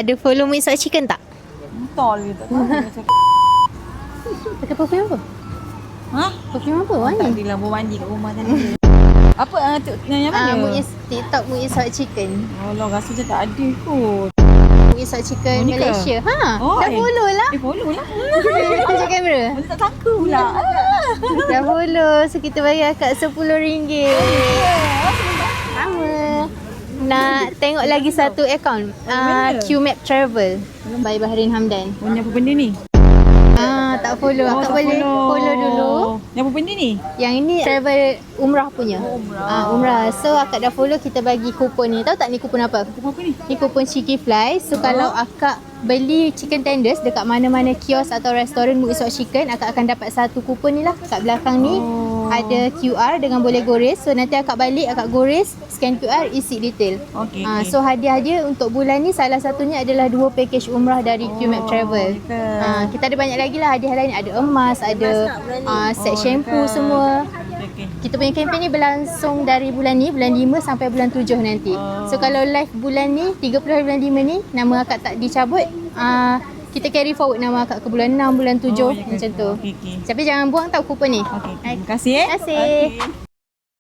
Ada follow Muiz Hot Chicken tak? Tol gitu. Pakai perfume apa? Ha? Perfume apa? Tak Wangi? ada lampu mandi kat rumah tadi. Apa yang mana? Muiz TikTok Muiz Hot Chicken. Allah, rasa macam tak ada kot. Muiz Hot Chicken Oh, ni ke? Malaysia. Oh, Dah follow lah. Follow lah. Tunjuk kamera. Mana tak takut pula. Dah follow. So kita bayar kat RM10. Sama. Nak tengok lagi satu akaun. QMap Travel by Bahrin Hamdan. Oh, ni apa benda ni? Tak follow. Akak boleh follow dulu. Ni apa benda ni? Yang ini travel umrah punya. Umrah. So akak dah follow, kita bagi kupon ni. Tahu tak ni kupon apa? Apa ni? Ni kupon Cheeky Fly. So kalau akak beli chicken tenders dekat mana-mana kios atau restoran Muiz Hot Chicken, akak akan dapat satu kupon ni lah. Kat belakang ni ada QR dengan boleh gores. So nanti akak balik, akak gores, scan QR, isi detail. Okey. So hadiah-hadiah untuk bulan ni salah satunya adalah 2 package umrah dari QMap Travel. Kita ada banyak lagi lah hadiah lain. Ada emas, ada set shampoo semua. Okey. Kita punya kempen ni berlangsung dari bulan ni, bulan 5 sampai bulan 7 nanti. So kalau live bulan ni, 30 hari bulan 5 ni, nama akak tak dicabut, kita carry forward nama akak ke bulan 6, bulan 7 macam tu. Okey. Tapi jangan buang tau kupon ni. Okey. Terima kasih. Terima kasih.